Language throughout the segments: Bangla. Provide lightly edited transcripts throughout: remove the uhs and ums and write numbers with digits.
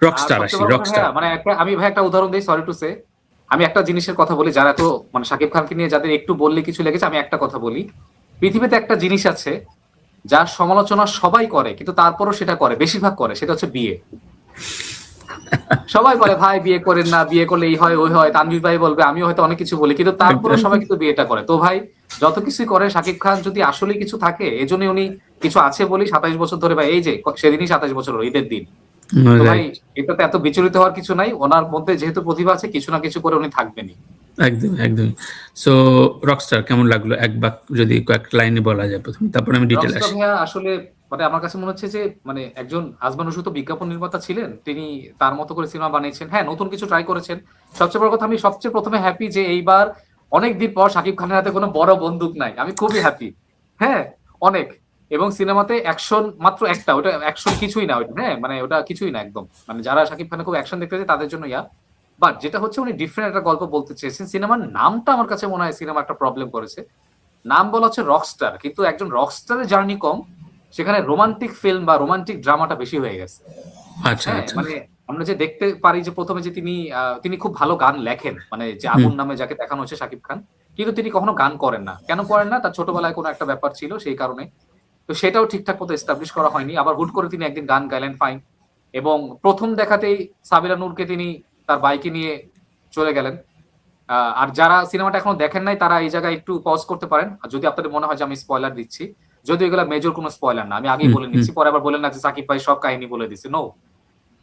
আর রকস্টার সবচেয়ে আসি, বড় কথা রকস্টার। ভাইয়া, মানে আমি ভাই একটা উদাহরণ দিই, সরি টু সে, আমি একটা জিনিসের কথা বলি, যারা তো মানে শাকিব খানকে নিয়ে যাদের একটু বললে কিছু লেগেছে, আমি একটা কথা বলি। পৃথিবীতে একটা জিনিস আছে যার সমালোচনা সবাই করে, কিন্তু তারপরও সেটা করে, বেশিরভাগ করে, সেটা হচ্ছে বিয়ে। সবাই বলে ভাই বিয়ে করেন না, বিয়ে করলে এই হয় ওই হয়, তানভীর ভাই বলবে, আমিও হয়তো অনেক কিছু বলি, কিন্তু তারপরও সবাই কিন্তু বিয়েটা করে। তো ভাই যত কিছুই করে, শাকিব খান যদি আসলে কিছু থাকে, এজন্য উনি কিছু আছে বলি 27 বছর ধরে, ভাই এই যে সেদিনই 27 বছর হলো, ঈদের দিন। তো ভাই রাইট। এটাতে এত বিচলিত হওয়ার কিছু নাই, ওনার মধ্যে যেহেতু প্রতিভা আছে, কিছু না কিছু করে উনি থাকবেনই। একদম একদম। সো রকস্টার কেমন লাগলো, এক বাক যদি কয়েক লাইনে বলা যায় প্রথমে, তারপরে আমি ডিটেল রকস্টার আসি। ভাইয়া আসলে মানে আমার কাছে মনে হচ্ছে যে মানে একজন আজমানুষু তো বিজ্ঞাপন নির্মাতা ছিলেন, তিনি তার মতো করে সিনেমা বানিয়েছেন, হ্যাঁ নতুন কিছু ট্রাই করেছেন। সবচেয়ে বড় কথা, আমি সবচেয়ে প্রথমে হ্যাপি যে এইবার অনেকদিন পর শাকিব খানের হাতে কোনো বড় বন্দুক নাই, আমি খুবই হ্যাপি। হ্যাঁ, অনেক। এবং সিনেমাতে অ্যাকশন মাত্র একটা, ওটা অ্যাকশন কিছুই না ওইটা, হ্যাঁ মানে ওটা কিছুই না একদম, মানে যারা শাকিব খানের খুব অ্যাকশন দেখতে চায় তাদের জন্য ইয়া। বাট যেটা হচ্ছে উনি ডিফারেন্ট একটা গল্প বলতে চেয়েছেন, সিনেমার নামটা আমার কাছে মনে হয় সিনেমা একটা প্রবলেম করেছে। নাম বলা হচ্ছে রকস্টার, কিন্তু একজন রকস্টারের জার্নি কম, সেখানে রোমান্টিক ফিল্ম বা রোমান্টিক ড্রামাটা বেশি হয়ে গেছে। আচ্ছা হ্যাঁ, আচ্ছা। মানে আমরা যে দেখতে পারি যে প্রথমে যে তিনি খুব ভালো গান লেখেন, মানে যে হুম। আগুন নামে যাকে দেখানো হচ্ছে শাকিব খান, কিন্তু তিনি কখনো গান করেন না। কেন করেন না? তার ছোটবেলায় কোনো একটা ব্যাপার ছিল সেই কারণে। তো সেটাও ঠিকঠাক মতো এস্টাবলিশ করা হয়নি। আবার হুট করে তিনি একদিন গান গাইলেন, ফাইন। এবং প্রথম দেখাতেই সাবিলা নূরকে তিনি তার বাইকে নিয়ে চলে গেলেন। আর যারা সিনেমাটা এখনো দেখেন নাই তারা এই জায়গায় একটু পজ করতে পারেন। আর যদি আপনাদের মনে হয় যে আমি স্পয়লার দিচ্ছি। যদিও এগুলা মেজর কোনো স্পয়লার না। আমি আগেই হুম বলে হুম। নিচ্ছি। পরে আবার বললেন না যে সাকিব ভাই সব কাহিনী বলে দিছে। নো।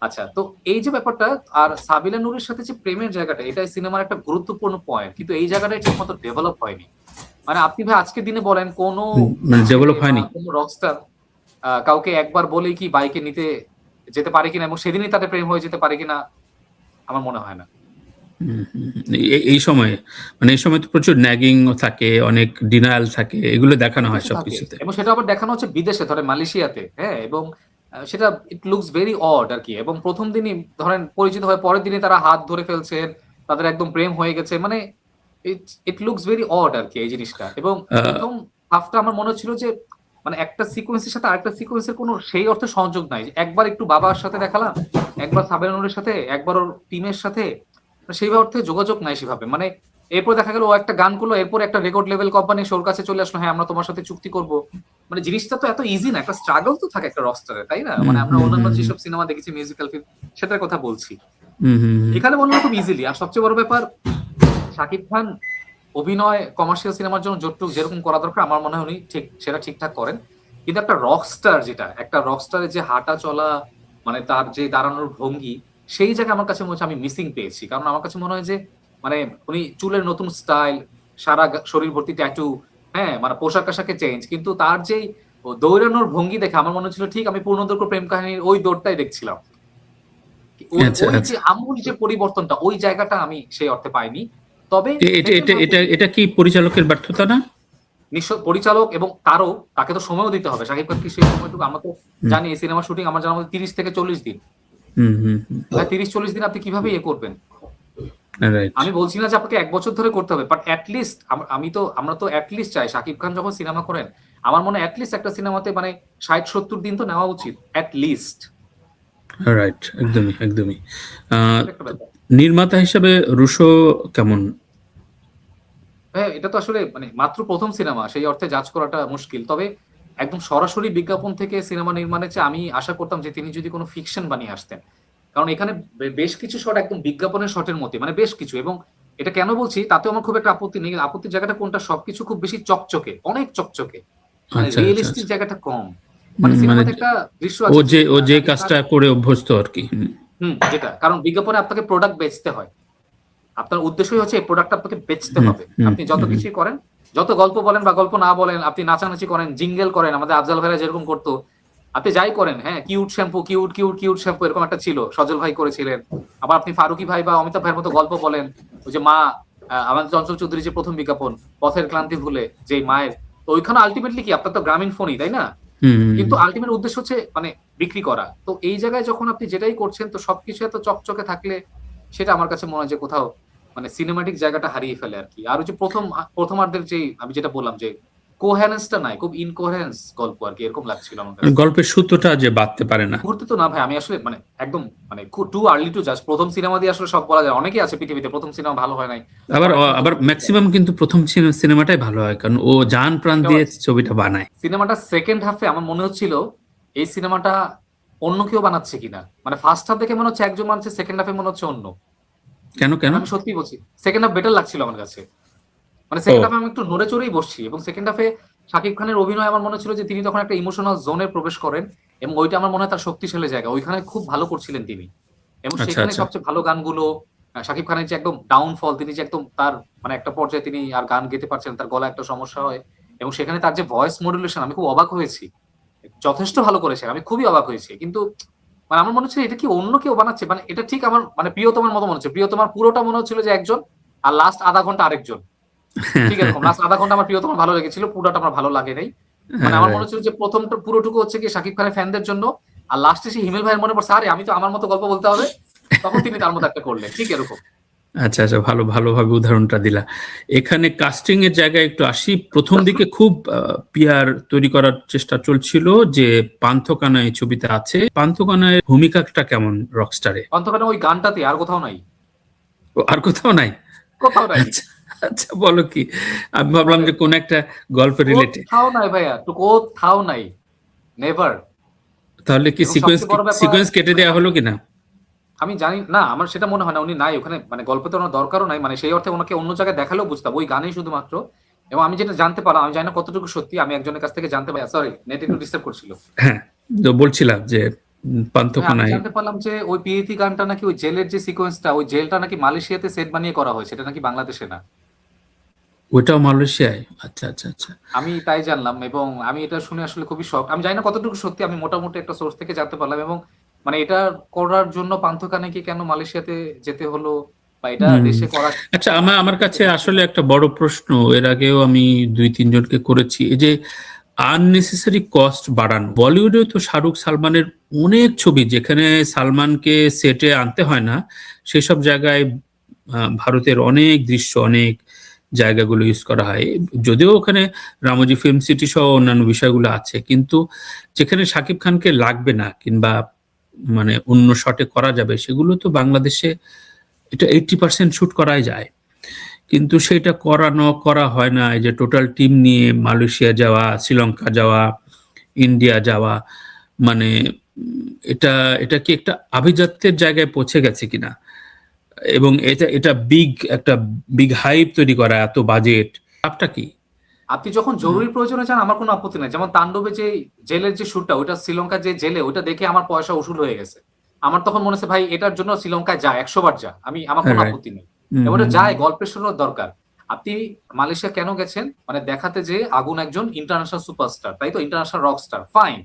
আচ্ছা, তো এই যে ব্যাপারটা, আর সাবিলা নূরের সাথে যে প্রেমের জায়গাটা, এটাই সিনেমার একটা গুরুত্বপূর্ণ পয়েন্ট। কিন্তু এই জায়গাটাই ঠিকমতো ডেভেলপ হয়নি। মানে আপনি ভাই আজকের দিনে বলেন কোন মানে ছেলে ডেভেলপ বা হয়নি। কোন রকস্টার কাউকে একবার বলেই কি বাইকে নিতে যেতে পারে কিনা এবং সেদিনই তাদের প্রেম হয়ে যেতে পারে কিনা, আমার মনে হয় না। এই সময়ে, মানে এই সময় তো প্রচুর ন্যাগিং থাকে, অনেক ডিনায়াল থাকে, এগুলো দেখানো অনেক হয় কিছু থাকে। সবকিছুতে। এবং সেটা আবার দেখানো হচ্ছে বিদেশে, ধরেন মালয়েশিয়াতে। হ্যাঁ? এবং সেটা ইট লুকস ভেরি অড আরকি। এবং ১ম দিনই ধরেন পরিচিত হয়ে পরের দিনই তারা হাত ধরে ফেলছেন। তাদের একদম প্রেম হয়ে গেছে। মানে ইট লুকস ভেরি অড আরকি এই জিনিসটা। এবং আহ, ১ম হাফটা আমার মনে হচ্ছিল যে মানে একটা সিকোয়েন্স এর সাথে আরেকটা সিকোয়েন্স এর কোনো সেই অর্থে সংযোগ নাই। একবার একটু বাবার সাথে দেখালাম, একবার সাবেরা নূরের সাথে, একবার ওর টিমের সাথে। সেই অর্থে যোগাযোগ নাই সেভাবে। মানে এরপর দেখা গেল ও একটা গান করলো, এরপর একটা রেকর্ড লেভেল কোম্পানি এসে ওর কাছে চলে আসলো, হ্যাঁ আমরা তোমার সাথে চুক্তি করব। মানে জিনিসটা তো এত ইজি না। একটা স্ট্রাগল তো থাকে একটা রকস্টারের, তাই না? হুম মানে আমরা হুম অন্যান্য হুম হুম যেসব সিনেমা দেখেছি মিউজিক্যাল ফিল্ম, সেটার কথা বলছি। হুম হুম হুম। এখানে মনে হয় খুব ইজিলি। আর সবচেয়ে বড় ব্যাপার, শাকিব খান অভিনয় কমার্শিয়াল সিনেমার জন্য যতটুকু যেরকম করা দরকার আমার মনে হয় উনি সেটা ঠিকঠাক করেন। কিন্তু একটা রকস্টার, যেটা একটা রকস্টারের যে হাঁটা চলা, মানে তার যে দাঁড়ানোর ভঙ্গি, সেই জায়গায় আমার কাছে মনে হচ্ছে আমি মিসিং পেয়েছি। কারণ আমার কাছে মনে হয় যে মানে উনি চুলের নতুন স্টাইল, সারা শরীর ভর্তি ট্যাটু, হ্যাঁ? মানে পোশাক-আশাকে চেঞ্জ। কিন্তু তার যেই দৌড়ানোর ভঙ্গি দেখে আমার মনে হচ্ছিল ঠিক আমি পূর্ণদৈর্ঘ্য প্রেম কাহিনীর ওই দৌড়টাই দেখছিলাম। ওই আচ্ছা ওই যে আচ্ছা। আমূল যে পরিবর্তনটা, ওই জায়গাটা আমি সেই অর্থে পাইনি। তবে এটা 2nd এটা হাফে এটা এটা কি পরিচালকের ব্যর্থতা না? পরিচালক এবং তারও, তাকে তো সময়ও দিতে হবে। শাকিব খান কি সেই সময়টুকু, আমরা তো হুম জানি এই সিনেমা শুটিং আমার জানার মধ্যে ৩০ থেকে ৪০ দিন। হুম হুম হুম। ভাই ৩০-৪০ দিন আপনি কিভাবে ইয়ে করবেন? রাইট। আমি বলছি না যে আপনাকে ১ বছর ধরে করতে হবে। বাট এট লিস্ট আমরা তো এট লিস্ট চাই শাকিব খান যখন সিনেমা করেন, আমার মনে হয় এট লিস্ট একটা সিনেমাতে মানে ৬০-৭০ দিন তো নেওয়া উচিত। At least. রাইট, একদমই একদমই। আহ, এটা একটা ব্যাপার। নির্মাতা হিসেবে রুশো কেমন? হ্যাঁ, এটা তো আসলে মানে মাত্র ১ম সিনেমা। সেই অর্থে জাজ করাটা মুশকিল। তবে একদম সরাসরি বিজ্ঞাপন থেকে সিনেমা নির্মাণের চেয়ে আমি আশা করতাম যে তিনি যদি কোন ফিকশন বানিয়ে আসতেন। কারণ এখানে বেশ কিছু শট একদম বিজ্ঞাপনের শটের মতই। মানে বেশ কিছু। এবং এটা কেন বলছি তাতেও আমার খুব একটা আপত্তি নেই। আপত্তির জায়গাটা কোনটা, সবকিছু খুব বেশি চকচকে, অনেক চকচকে। মানে আচ্ছা আচ্ছা রিয়ালিস্টিক আচ্ছা। জায়গাটা কম। মানে মানে সিনেমাতে একটা দৃশ্য ও আছে যে যে ও যে শাকিব খান, কাজটা করে অভ্যস্ত আর কি। হুম যেটা। কারণ বিজ্ঞাপনে আপনাকে প্রোডাক্ট বেচতে হয়। আপনার উদ্দেশ্যই হচ্ছে এই প্রোডাক্টটা আপনাকে বেচতে হুম হবে। হুম আপনি যত হুম কিছুই করেন, যত গল্প বলেন বা গল্প না বলেন, আপনি নাচানাচি করেন, জিঙ্গেল করেন, আমাদের আফজাল ভাইরা যেরকম করত। আপনি যাই করেন, হ্যাঁ, cute shampoo, cute, cute, cute shampoo এরকম একটা ছিল। সজল ভাই করেছিলেন। আবার আপনি ফারুকী ভাই বা অমিতাভ ভাইয়ের মতো গল্প বলেন। ওই যে মা, আমাদের চঞ্চল চৌধুরীর যে ১ম বিজ্ঞাপন, পথের ক্লান্তি ভুলে, যেই মায়ের, তো ওইখানে আল্টিমেটলি কি আপনার তো গ্রামীণ ফোনই, তাই না? হুম হুম কিন্তু হুম। আল্টিমেট উদ্দেশ্য হচ্ছে মানে বিক্রি করা। তো এই জায়গায় যখন আপনি যেটাই করছেন তো সবকিছু এত চকচকে থাকলে সেটা আমার কাছে মনে হয় যে কোথাও মানে সিনেমাটিক জায়গাটা হারিয়ে ফেলে আরকি। আর ওই যে ১ম প্রথমার্ধের যেই আমি যেটা বললাম যে কোহেরেন্সটা নাই, খুব ইনকোহেরেন্স গল্প আর কি, এরকম লাগছিল আমার কাছে। গল্পের সূত্রটা যে বাঁধতে পারে না। মুহূর্তে তো না ভাই, আমি আসলে মানে একদম মানে টু আর্লি টু জাজ। প্রথম সিনেমা দিয়ে আসলে সব বলা যায়। অনেকেই আছে পৃথিবীতে প্রথম সিনেমা ভালো হয় নাই, আবার অনেক নতুন আবার ম্যাক্সিমাম কিন্তু প্রথম সিনেমাটাই ভালো হয়, কারণ ও জান প্রাণ দিয়ে ছবিটা বানায়। সিনেমাটা সেকেন্ড হাফে আমার মনে হচ্ছিল এই সিনেমাটা অন্য কেউ বানাচ্ছে কিনা। মানে ফার্স্ট হাফ দেখে মনে হচ্ছে একজন বানাচ্ছে, সেকেন্ড হাফে মনে হচ্ছে অন্য। কেন কেন? মানে আমি সত্যি বলছি, সেকেন্ড হাফ বেটার লাগছিল আমার কাছে। মানে ও সেকেন্ড হাফে আমি একটু নড়ে চড়েই বসছি, এবং সেকেন্ড হাফে শাকিব খানের অভিনয় আমার মনে ছিল যে তিনি তখন একটা ইমোশনাল জোনে প্রবেশ করেন, এবং ওইটা আমার মনে হয় তার শক্তিশালী জায়গা, ওইখানে খুব ভালো করছিলেন তিনি। এবং আচ্ছা সেখানে আচ্ছা। সবচেয়ে ভালো গানগুলো শাকিব খানের যে একদম ডাউনফল, তিনি যে একদম তার মানে একটা পর্যায়ে তিনি আর গান গেতে পারছেন, তার গলা একটা সমস্যা হয়, এবং সেখানে তার যে ভয়েস মডুলেশন, আমি খুব অবাক হয়েছি, যথেষ্ট ভালো করেছেন, আমি খুবই অবাক হয়েছি। কিন্তু মানে আমার মনে হচ্ছে এটা কি অন্য কেউ বানাচ্ছে, মানে এটা ঠিক আমার মানে প্রিয়তমার মতো মনে হচ্ছে। প্রিয়তমার পুরোটা মনে হচ্ছিল যে একজন, আর লাস্ট আধা ঘন্টা আরেকজন। ঠিক এরকম লাস্ট আধা ঘন্টা আমার প্রিয়তমা ভালো লেগেছিল, পুরোটা আমার ভালো লাগে নাই। মানে আমার মনে হচ্ছিল যে প্রথমটা পুরোটুকু হচ্ছে কি শাকিব খানের ফ্যানদের জন্য, আর লাস্টে সে হিমেল ভাইয়ের মনে পড়ছে আরে আমি তো আমার মতো গল্প বলতে হবে, তখন তিনি তার মতো একটা করলেন, ঠিক এরকম। আচ্ছা আচ্ছা, ভালোভাবে উদাহরণটা দিলা। এখানে কাস্টিং এর জায়গায় একটু আসি। প্রথম দিকে খুব পিয়ার তৈরি করার চেষ্টা চলছিল যে পান্থকানা এই ছবিতে আছে। পান্থকানার ভূমিকাটা কেমন রকস্টারে? অন্তখানে ওই গানটাতে, আর কোথাও নাই, আর কোথাও নাই? কোথাও নাই, আচ্ছা আচ্ছা, বলো কি? আমি ভাবলাম যে কোন একটা গল্পের রিলেটেড। কোথাও নাই ভাইয়া, তো কোথাও নাই, নেভার। তাহলে কি এবং সবচেয়ে বড় ব্যাপার, সিকোয়েন্স কেটে দেওয়া হলো কিনা? আমি জানি না, আমার সেটা মনে হয় না উনি নাই ওখানে, মানে গল্পে তো ওনার দরকারও নাই, মানে সেই অর্থে ওনাকে অন্য জায়গায় দেখালেও বুঝতাম, ওই গানেই শুধুমাত্র। এবং আমি যেটা জানতে পারলাম, আমি জানি না কতটুকু সত্যি, আমি একজনের কাছ থেকে জানতে পারি, সরি নেট একটু ডিস্টার্ব করছিল। হ্যাঁ, তো বলছিলাম যে হ্যাঁ, আমি পান্থকানায় জানতে পারলাম যে ওই পিএতি গানটা নাকি ওই জেলের যে সিকোয়েন্সটা, ওই জেলটা নাকি মালয়েশিয়াতে সেট বানিয়ে করা হয়েছে, এটা নাকি বাংলাদেশে না। ওইটাও মালয়েশিয়ায়? আচ্ছা আচ্ছা আচ্ছা। আমি তাই জানলাম, এবং আমি এটা শুনে আসলে খুবই শক। আমি জানি না কতটুকু সত্যি, আমি মোটামুটি একটা সোর্স থেকে জানতে পারলাম। এবং মানে এটা করার জন্য পান্থকানে কি কেন মালয়েশিয়াতে যেতে হলো, বা এটা দেশে করা আচ্ছা, আমার কাছে আসলে একটা বড় প্রশ্ন, এর আগেও আমি 2-3 জনকে করেছি, এই যে আননেসেসারি কস্ট বাড়ানো। বলিউডে তো শাহরুখ সালমানের অনেক ছবি যেখানে সালমানকে সেটে আনতে হয় না, সেসব জায়গায় ভারতের অনেক দৃশ্য, অনেক জায়গাগুলো ইউজ করা হয়। যদিও ওখানে রামোজি ফিল্ম সিটি সহ অন্যান্য বিষয়গুলো আছে, কিন্তু যেখানে শাকিব খানকে লাগবে না কিংবা মানে অন্য শটে করা যাবে, সেগুলো তো বাংলাদেশে এটা 80% শুট করাই যায়। কিন্তু সেটা করা হয় না। এই যে টোটাল টিম নিয়ে মালয়েশিয়া যাওয়া, শ্রীলঙ্কা যাওয়া, ইন্ডিয়া যাওয়া, মানে এটা এটা কি একটা আভিজাত্যের জায়গায় পৌঁছে গেছে কিনা? এবং এটা একটা বিগ হাইপ তৈরি করা, এত বাজেট, লাভটা কি? আপনি যখন জরুরি প্রয়োজনে যান আমার কোনো আপত্তি নাই। যেমন তাণ্ডবে যে জেলের যে শুটটা, ওইটা শ্রীলঙ্কার যে জেলে, ওইটা দেখে আমার পয়সা উসুল হয়ে গেছে। আমার তখন মনে হচ্ছে ভাই এটার জন্য শ্রীলঙ্কায় যা, 100 বার যা, আমার কোনো রাইট। আপত্তি নেই। এবং ওটা যায়, গল্পের শুরুর দরকার। আপনি মালয়েশিয়া কেন গেছেন? মানে দেখাতে যে আগুন একজন ইন্টারন্যাশনাল সুপারস্টার, তাই তো, ইন্টারন্যাশনাল রক স্টার, ফাইন।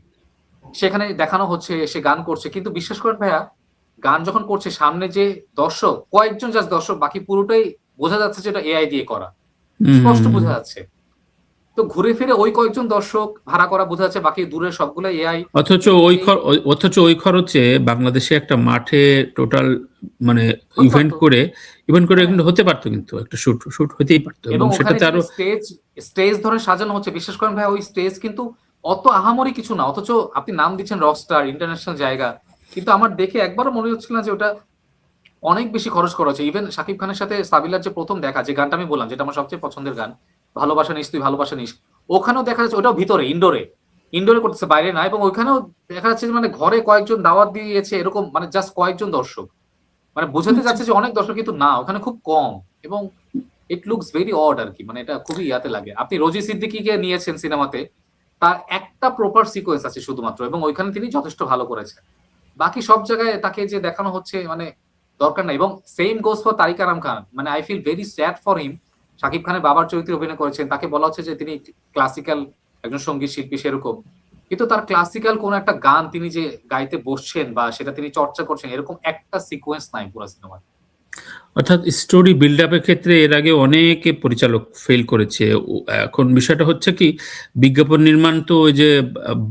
সেখানে দেখানো হচ্ছে সে গান করছে, কিন্তু বিশ্বাস করেন ভাইয়া, গান যখন করছে সামনে যে দর্শক, কয়েকজন জাস্ট দর্শক, বাকি পুরোটাই বোঝা যাচ্ছে যে এটা এআই দিয়ে করা, স্পষ্ট বোঝা যাচ্ছে। তো ঘুরে ফিরে ওই কয়েকজন দর্শক ভাড়া করা বোঝা যাচ্ছে, বাকি দূরের সবগুলো এআই। অথচ ওই খরচে বাংলাদেশে একটা মাঠে টোটাল মানে হতে ইভেন্ট পারতো। করে হ্যাঁ, কিন্তু হতে পারতো, কিন্তু একটা শুট হতেই পারতো, এবং এবং ওখানে সেটাতে যে আরো স্টেজ স্টেজ ধরে সাজানো হচ্ছে, বিশ্বাস করেন ভাই, ওই স্টেজ কিন্তু অত আহামরি কিছু না, অথচ আপনি নাম দিচ্ছেন রকস্টার, ইন্টারন্যাশনাল জায়গা, কিন্তু আমার দেখে একবারও মনে হচ্ছিল না যে ওটা অনেক বেশি খরচ করা হচ্ছে। ইভেন শাকিব খানের সাথে সাবিলার যে প্রথম দেখা, যে গানটা আমি বললাম, যেটা আমার সবচেয়ে পছন্দের গান, ভালোবাসা নিস তুই ভালোবাসা নিস, ওখানেও দেখা যাচ্ছে ওটাও ভিতরে ইনডোরে, ইনডোরে করতেছে, বাইরে না। এবং ওইখানেও দেখা যাচ্ছে যে মানে ঘরে কয়েকজন দাওয়াত দিয়েছে এরকম, মানে জাস্ট কয়েকজন দর্শক, মানে বোঝাতে যাচ্ছে যে অনেক দর্শক, কিন্তু না, ওখানে খুব কম। এবং ইট লুকস ভেরি অড আর কি, মানে এটা খুবই ইয়াতে লাগে। আপনি রোজি সিদ্দিকীকে নিয়েছেন সিনেমাতে, তার একটা প্রপার সিকোয়েন্স আছে শুধুমাত্র, এবং ওইখানে তিনি যথেষ্ট ভালো করেছেন। বাকি সব জায়গায় তাকে যে দেখানো হচ্ছে মানে দরকার নাই। এবং same goes for Tarik Anam Khan, মানে I feel very sad for him. Shakib খানের বাবার চরিত্রে অভিনয় করেছেন, তাকে বলা হচ্ছে যে তিনি ক্লাসিক্যাল একজন সঙ্গীত শিল্পী সেরকম, কিন্তু তার ক্লাসিক্যাল কোন একটা গান তিনি যে গাইতে বসছেন বা সেটা তিনি চর্চা করছেন, এরকম একটা সিকোয়েন্স নাই পুরো সিনেমায়। অর্থাৎ স্টোরি বিল্ড আপের ক্ষেত্রে এর আগে অনেকে পরিচালক ফেল করেছে। এখন বিষয়টা হচ্ছে কি, বিজ্ঞাপন নির্মাণ তো ওই যে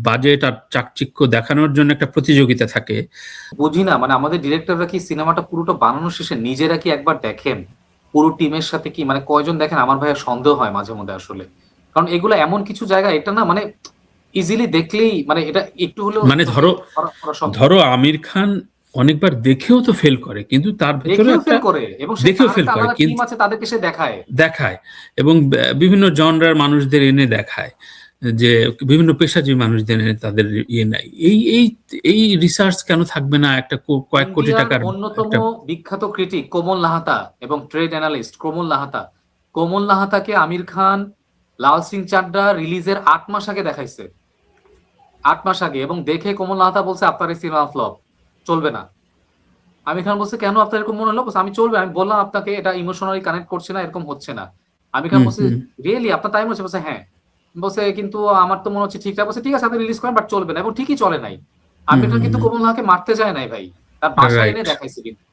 বাজেট আর চাকচিক্য দেখানোর জন্য একটা প্রতিযোগিতা থাকে। বুঝি না, মানে আমাদের ডিরেক্টররা কি সিনেমাটা পুরোটা বানানোর শেষে নিজেরা কি একবার দেখেন পুরো টিমের সাথে কি, মানে কয়জন দেখেন? আমার ভাইয়া সন্দেহ হয় মাঝে মধ্যে আসলে। কারণ এগুলো এমন কিছু জায়গা, এটা না মানে ইজিলি দেখলেই মানে এটা একটু হলেও মানে করা সম্ভব। ধরো আমির খান অনেকবার দেখেও তো ফেল করে, কিন্তু তার ভেতরে দেখেও একটা ফেল করে এবং সে দেখেও তার ফেল একটা করে আলাদা টিম কিন্তু আছে, তাদেরকে সে দেখায়। দেখায়, এবং বিভিন্ন জনরার মানুষদের এনে দেখায়, যে বিভিন্ন পেশাজীবী মানুষদের এনে তাদের ইয়ে নাই। এই রিসার্চ কেন থাকবে না একটা কয়েক কোটি ইন্ডিয়ার টাকার অন্যতম একটা। বিখ্যাত ক্রিটিক কোমল লাহাতা এবং ট্রেড অ্যানালিস্ট কোমল লাহাতাকে আমির খান লাল সিং চাড্ডা রিলিজের 8 মাস আগে দেখাইছে, 8 মাস আগে, এবং দেখে কোমল লাহাতা বলছে আপনার এই সিনেমা ফ্লপ, চলবে না। আমির খান বলছে কেন আপনার এরকম মনে হলো? বলছে, আমি চলবে, আমি বললাম আপনাকে এটা ইমোশনালি কানেক্ট করছে না, এরকম হচ্ছে না। আমির খান হুম বলছে হুম রিয়েলি আপনার তাই মনে হচ্ছে? বলছে হ্যাঁ। বলছে কিন্তু আমার তো মনে হচ্ছে ঠিকঠাক। বলছে ঠিক আছে আপনি রিলিজ করেন, বাট চলবে না, এবং ঠিকই চলে নাই। হুম আমির খান হুম কিন্তু হুম কোমল লাহাকে মারতে যায় নাই ভাই, তার বাসায় এনে রাইট। দেখাইছে। কিন্তু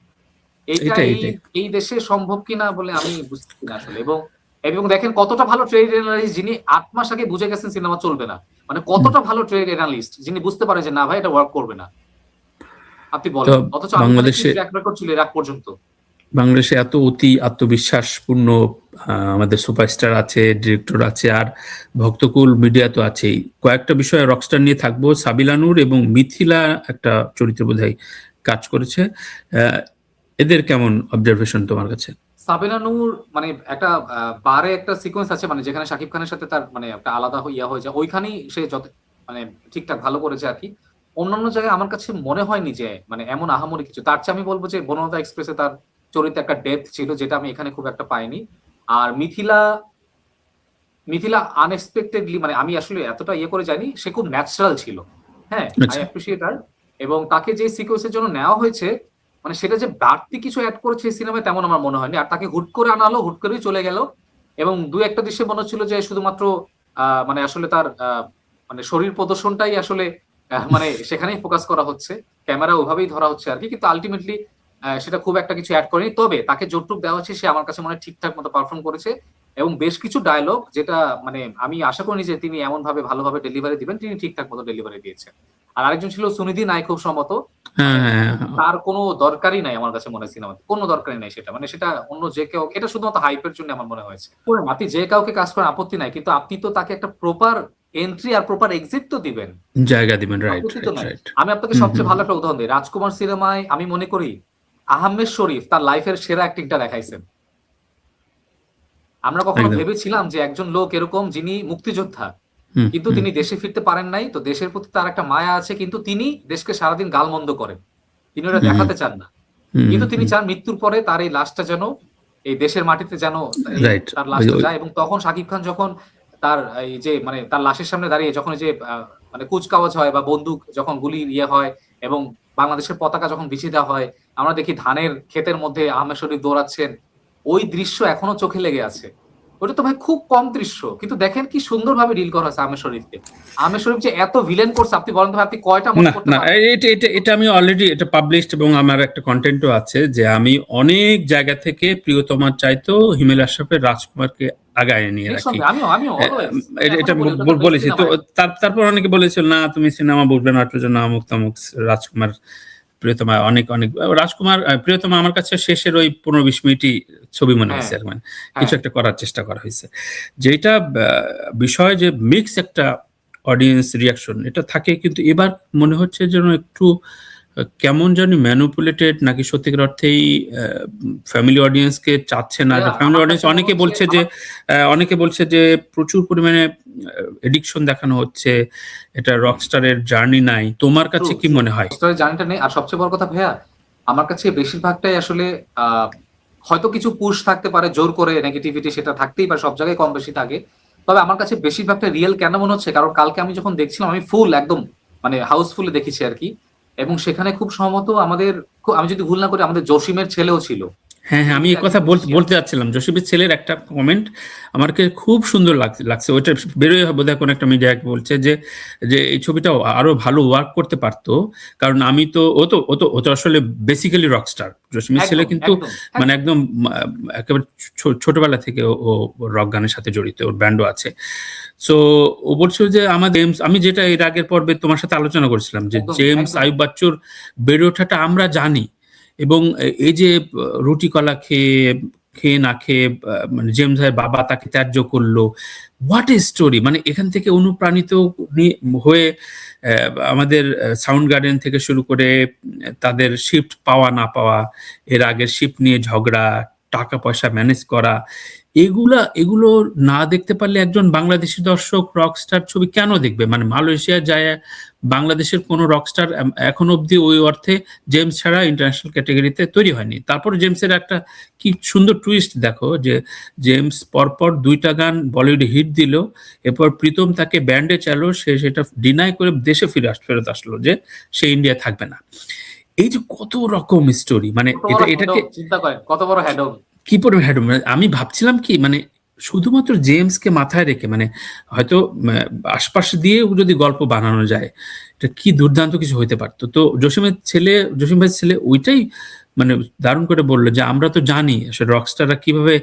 এইটা এটাই এই এটাই এই দেশে সম্ভব কিনা বলে আমি বুঝতেছি না আসলে। এবং এবং দেখেন কতটা ভালো ট্রেড এনালিস্ট, যিনি 8 মাস আগে বুঝে গেছেন সিনেমা চলবে না। মানে হুম। কতটা ভালো ট্রেড এনালিস্ট, যিনি বুঝতে পারে যে না ভাই এটা ওয়ার্ক করবে না। আপনি তো বলেন, অথচ আমির খানের কি বাংলাদেশে ট্র্যাক রেকর্ড ছিল এর আগ পর্যন্ত? বাংলাদেশে এত অতি আত্মবিশ্বাসপূর্ণ আমাদের সুপারস্টার আছে, ডিরেক্টর আছে, আর ভক্তকুল মিডিয়া তো আছেই। কয়েকটা বিষয়ে রকস্টার নিয়ে থাকবো। সাবিলা নূর এবং মিথিলা একটা চরিত্র বোধহয় কাজ করেছে। আহ, এদের কেমন অবজারভেশন তোমার কাছে? সাবিনা নূর মানে একটা বারে একটা সিকোয়েন্স আছে, মানে যেখানে শাকিব খানের সাথে তার মানে একটা আলাদা ইয়া হয়ে যায়, ওইখানেই সে যত মানে ঠিকঠাক ভালো করেছে আর কি। অন্যান্য জায়গায় আমার কাছে মনে হয়নি যে মানে এমন আহামরি কিছু। তার চেয়ে আমি বলবো যে বনলতা এক্সপ্রেসে তার চরিত্রে একটা ডেপথ ছিল, যেটা আমি এখানে খুব একটা পাইনি। আর মিথিলা মিথিলা আনএক্সপেক্টেডলি, মানে আমি আসলে এতটা ইয়ে করে যাইনি, সে খুব ন্যাচারাল ছিল। হ্যাঁ, আই আচ্ছা। অ্যাপ্রিসিয়েট হার। এবং তাকে যে সিকোয়েন্সের জন্য নেওয়া হয়েছে, মানে সেটা যে বাড়তি কিছু অ্যাড করেছে এই সিনেমায় তেমন আমার মনে হয়নি। আর তাকে হুট করে আনা হলো, হুট করেই চলে গেল। এবং দু একটা দৃশ্যে মনে হচ্ছিল যে শুধুমাত্র মানে আসলে তার মানে শরীর প্রদর্শনটাই আসলে মানে সেখানেই ফোকাস করা হচ্ছে, ক্যামেরা ওভাবেই ধরা হচ্ছে আর কি। কিন্তু আলটিমেটলি সেটা খুব একটা কিছু অ্যাড করেনি। তবে তাকে যতটুকু দেওয়া হচ্ছে সে আমার কাছে মনে হয় ঠিকঠাক মতো পারফর্ম করেছে। এবং বেশ কিছু ডায়লগ যেটা মানে আমি আশা করিনি যে তিনি এমন ভাবে ভালোভাবে ডেলিভারি দিবেন, তিনি ঠিকঠাক মতো ডেলিভারি দিয়েছেন। আর আরেকজন ছিল সুনিধি নায়, খুব সম্ভবত। হ্যাঁ মানে হ্যাঁ হ্যাঁ। তার কোনো দরকারই নাই আমার কাছে মনে হয় সিনেমাতে, কোনো দরকারই নাই সেটা। মানে সেটা অন্য যে কেউ, এটা শুধুমাত্র হাইপের জন্য আমার মনে হয়েছে। আপনি যে কাউকে কাজ করেন আপত্তি নাই, কিন্তু আপনি তো তাকে একটা প্রপার এন্ট্রি আর প্রপার এক্সিট তো দিবেন, জায়গা দিবেন, রাইট আপত্তি তো রাইট নাই। রাইট। আমি আপনাকে হুম হুম সবচেয়ে ভালো একটা উদাহরণ দিই। রাজকুমার সিনেমায় আমি মনে করি আহমেদ শরীফ তার লাইফের সেরা অ্যাক্টিংটা দেখাইছেন। আমরা কখনো একদম। ভেবেছিলাম যে একজন লোক এরকম, যিনি মুক্তিযোদ্ধা, হুম কিন্তু হুম তিনি দেশে ফিরতে পারেন নাই, তো দেশের প্রতি তার একটা মায়া আছে, কিন্তু তিনি দেশকে সারাদিন গালমন্দ করেন, তিনি ওটা হুম দেখাতে চান না। হুম কিন্তু তিনি হুম চান মৃত্যুর পরে তার এই লাশটা যেন এই দেশের মাটিতে যেন এই রাইট। তার ওই লাশটা ওই যায়। এবং তখন শাকিব খান যখন তার এই যে মানে তার লাশের সামনে দাঁড়িয়ে যখন এই যে মানে কুচকাওয়াজ হয় বা বন্দুক যখন গুলি ইয়ে হয়, এবং বাংলাদেশের পতাকা যখন বিছিয়ে দেওয়া হয়, আমরা দেখি ধানের ক্ষেতের মধ্যে আহমেদ শরীফ দৌড়াচ্ছেন, ওই দৃশ্য এখনো চোখে লেগে আছে। ওটা তো ভাই খুব কম দৃশ্য, কিন্তু দেখেন কি সুন্দরভাবে ডিল করা হয়েছে আহমেদ শরীফকে। আহমেদ শরীফ যে এত ভিলেন করছে, আপনি বলেন তো ভাই, আপনি কয়টা মনে না করতে না, পারবেন? এটা আমি অলরেডি এটা পাবলিশড, এবং আমার একটা কন্টেন্টও আছে যে আমি অনেক জায়গা থেকে প্রিয়তমার চাইতেও হিমেল আশরাফের রাজকুমারকে আগায় নিয়ে রাখি। নিঃসন্দেহে আমিও আমিও অলওয়েজ, আমি এটা এখনো বলি ওটা তার বেস্ট বলেছি তো। সিনেমা। তারপর অনেকে বলেছিল না তুমি সিনেমা বুঝবে না, এটার জন্য আমুক তামুক। রাজকুমার প্রিয়তমা অনেক অনেক, রাজকুমার প্রিয়তমা আমার কাছে শেষের ওই 15-20 মিনিটই ছবি মনে হ্যাঁ, হয়েছে, আর মানে কিছু হ্যাঁ। একটা করার চেষ্টা করা হয়েছে। যেটা বিষয় যে মিক্স একটা অডিয়েন্স রিয়াকশন এটা থাকে, কিন্তু এবার মনে হচ্ছে যেন একটু কেমন জানি ম্যানুপুলেটেড, নাকি সত্যিকার অর্থেই ফ্যামিলি অডিয়েন্সকে চাচ্ছে না। ভাইয়া ফ্যামিলি আমার অডিয়েন্স কাছে মনে হচ্ছে অনেকে বলছে যে প্রচুর পরিমাণে এডিকশন দেখানো হচ্ছে, এটা রকস্টারের জার্নি নাই। তোমার ট্রু কাছে কি ট্রু মনে হয়? স্টোরি জার্নিটা নেই। আর সবচেয়ে বড় কথা ভাইয়া, আমার কাছে বেশিরভাগটাই আসলে আহ, হয়তো কিছু পুশ থাকতে পারে জোর করে, নেগেটিভিটি সেটা থাকতেই পারে, সব জায়গায় কম বেশি থাকে। তবে আমার কাছে বেশিরভাগটা রিয়েল কেন মনে হচ্ছে, কারণ কালকে আমি যখন দেখছিলাম আমি ফুল একদম মানে হাউসফুলে দেখেছি আর কি। এবং সেখানে খুব সম্ভবত আমাদের আমি যদি ভুল না করি আমাদের জসিমের ছেলেও ছিল। হ্যাঁ হ্যাঁ, উনি আমি কিন্তু এই কথা একজন মিউজিশিয়ান। বলতে যাচ্ছিলাম। জসিবের ছেলের একটা কমেন্ট আমাকে খুব সুন্দর লাগছে। ওইটা বেরোয় বোধহয় কোনো একটা মিডিয়া বলছে যে যে এই ছবিটা আরো ভালো ওয়ার্ক করতে পারতো, কারণ আমি তো ও তো আসলে বেসিক্যালি রকস্টার। জসিমের ছেলে একদম কিন্তু একদম মানে একদম। একদম একেবারে ছোটবেলা থেকে ও রক গানের সাথে জড়িত, ওর ব্যান্ডও আছে। সো ও বলছিল যে আমাদের আমি যেটা এর আগের পর্বে তোমার সাথে আলোচনা করেছিলাম, যে একদম জেমস একদম। আইয়ুব বাচ্চুর বেড়ে ওঠাটা আমরা জানি, এবং এই যে রুটি কলা খেয়ে খেয়ে না খেয়ে মানে জেমস ভাইয়ের বাবা তাকে ত্যায্য করলো। What a story! মানে এখান থেকে অনুপ্রাণিত হয়ে আমাদের সাউন্ড গার্ডেন থেকে শুরু করে তাদের শিফট পাওয়া না পাওয়া, এর আগের শিফট নিয়ে ঝগড়া, টাকা পয়সা ম্যানেজ করা, এগুলো না দেখতে পারলে একজন বাংলাদেশি দর্শক রকস্টার ছবি কেন দেখবে? মানে মালয়েশিয়া যায় বাংলাদেশের কোনো রকস্টার এখন অব্দি ওই অর্থে জেমস ছাড়া ইন্টারন্যাশনাল ক্যাটেগরিতে তৈরি হয়নি। তারপর জেমসের একটা কি সুন্দর টুইস্ট দেখো, যে জেমস পরপর ২টা গান বলিউডে হিট দিল, এরপর প্রীতম তাকে ব্যান্ডে চালো, সে সেটা ডিনাই করে দেশে ফেরত আসলো যে সে ইন্ডিয়া থাকবে না। এই যে কত রকম স্টোরি, মানে এটাকে চিন্তা করেন কত বড় হ্যাডম। কি পরিমাণ হ্যাডম! আমি ভাবছিলাম কি, মানে শুধুমাত্র জেমসকে মাথায় রেখে, মানে হয়তো আশপাশ দিয়ে যদি গল্প বানানো যায়, এটা কি দুর্দান্ত কিছু হইতে পারতো। তো জসিম ভাইয়ের ছেলে ওইটাই মানে দারুণ করে বললো যে আমরা তো জানি আসলে রকস্টাররা কিভাবে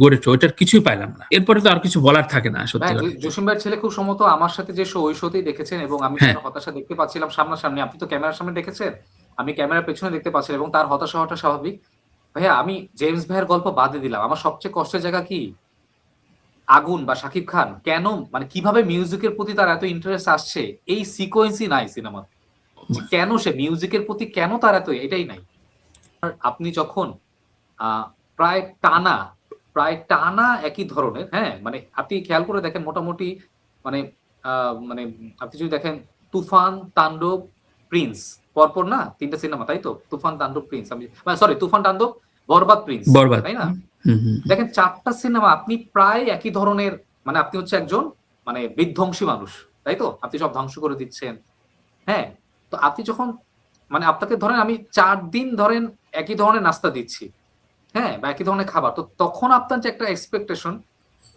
গড়েছে, ওইটার কিছুই পাইলাম না। এরপরে তো আর কিছু বলার থাকে না সত্যি কথা। জসিম ভাইয়ের ছেলে খুব সম্ভবত আমার সাথে যে শো, ওই শোতেই দেখেছেন, এবং আমি হ্যাঁ। তার হতাশা দেখতে পাচ্ছিলাম সামনাসামনি। আপনি তো ক্যামেরার সামনে দেখেছেন, আমি ক্যামেরার পেছনে দেখতে পাচ্ছিলাম, এবং তার হতাশা হওয়াটা স্বাভাবিক। ভাইয়া, আমি জেমস ভাইয়ের গল্প বাদে দিলাম, আমার সবচেয়ে কষ্টের জায়গা কি, আগুন বা শাকিব খান কেন, মানে কিভাবে মিউজিকের প্রতি তার এত ইন্টারেস্ট আসছে, এই সিকোয়েন্সই নাই সিনেমা। কেন সে মিউজিকের প্রতি কেন তার এত, এটাই নাই। আর আপনি যখন প্রায় টানা একই ধরনের, হ্যাঁ, মানে আপনি খেয়াল করে দেখেন মোটামুটি, মানে মানে আপনি যদি দেখেন তুফান, তাণ্ডব, প্রিন্স, পরপর না ৩টা সিনেমা, তাই তো? তুফান, তাণ্ডব, প্রিন্স, আমি সরি, তুফান, তাণ্ডব, বরবাদ, প্রিন্স, বরবাদ, তাই না? হুম। দেখেন 4টা সিনেমা আপনি প্রায় একই ধরনের, মানে আপনি হচ্ছে একজন মানে বিধ্বংসী মানুষ, তাই তো? আপনি সব ধ্বংস করে দিচ্ছেন, হ্যাঁ। তো আপনি যখন, মানে আপনাকে ধরেন আমি 4 দিন ধরেন একই ধরনের নাস্তা দিচ্ছি, হ্যাঁ, বা একই ধরনের খাবার, তো তখন আপনার যে একটা এক্সপেকটেশন,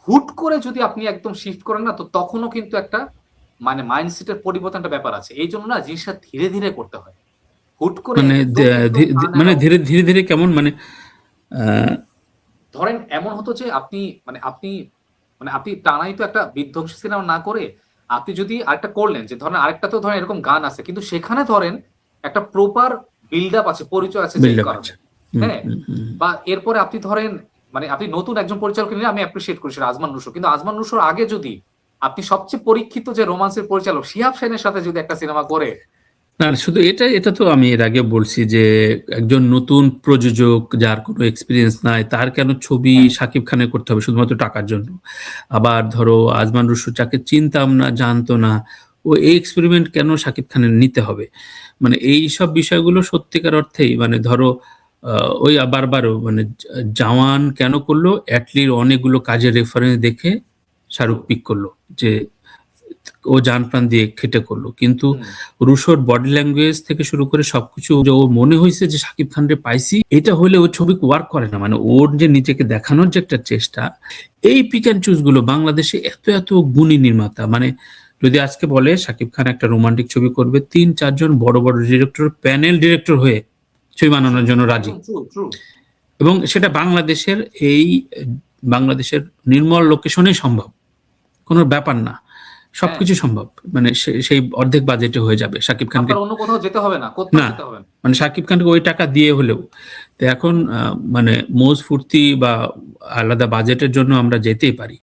হুট করে যদি আপনি একদম শিফট করেন না, তো তখনও কিন্তু একটা মানে মাইন্ডসেটের পরিবর্তনটা ব্যাপার আছে। এই জন্য না জিনিসটা ধীরে ধীরে করতে হয়। হুট করে মানে একদম মানে ধীরে ধীরে কেমন, মানে ধরেন এমন হতো যে আপনি মানে আপনি টানাই তো একটা বিধ্বংসী সিনেমা না করে, আপনি যদি আরেকটা করলেন, যে ধরেন আরেকটা তো ধরেন এরকম গান আছে, কিন্তু সেখানে ধরেন একটা প্রপার বিল্ড আপ আছে, পরিচয় আছে, যে এই বিল্ড আপ কারণে, আছে। হ্যাঁ। বা এরপরে আপনি ধরেন, মানে আপনি নতুন একজন পরিচালক নিয়ে আমি অ্যাপ্রিশিয়েট করি, সেটা আজমান নুসো, কিন্তু আজমান নুসোর আগে যদি আপনি সবচেয়ে পরীক্ষিত যে রোমান্সের পরিচালক শিহাব শাহীনের সাথে যদি একটা সিনেমা করে, না, শুধু এটা তো আমি এর আগে বলছি যে একজন নতুন প্রযোজক যার কোনো এক্সপিরিয়েন্স নাই, তার কেন ছবি শাকিব খানের করতে হবে শুধুমাত্র টাকার জন্য? আবার ধরো আজমান রুশো যাকে চিনতাম না, জানতো না, ও এই এক্সপেরিমেন্ট কেন শাকিব খানের নিতে হবে? মানে এই সব বিষয়গুলো সত্যিকার অর্থেই, মানে ধরো ওই বারবারও মানে জওয়ান কেন করলো, অ্যাটলির অনেকগুলো কাজের রেফারেন্স দেখে শাহরুখ পিক করলো, যে ও জান প্রাণ দিয়ে খেটে করলো, কিন্তু রুশোর বডি ল্যাঙ্গুয়েজ থেকে শুরু করে সবকিছু, যে ও মনে হয়েছে যে শাকিব খানরে পাইছি, এটা হলে ও ছবি ওয়ার্ক করে না। মানে ওর যে নিজেকে দেখানোর যে একটা চেষ্টা, এই পিক অ্যান্ড চুজ গুলো বাংলাদেশে এত গুণী নির্মাতা, মানে যদি আজকে বলে শাকিব খান একটা রোমান্টিক ছবি করবে, ৩-৪ জন বড় বড় ডিরেক্টর প্যানেল ডিরেক্টর হয়ে ছবি বানানোর জন্য রাজি, এবং সেটা বাংলাদেশের নির্মল লোকেশনে সম্ভব, কোনো ব্যাপার না, সবকিছু সম্ভব। মানে সেই অর্ধেক বাজেটে হয়ে যাবে শাকিব খানকে, অন্য কোথাও যেতে হবে না, কোথাও যেতে হবে না, মানে শাকিব খানকে ওই টাকা দিয়ে হলেও। তো এখন মানে মৌজ ফুর্তি বা আলাদা বাজেটের জন্য আমরা যেতেই পারি।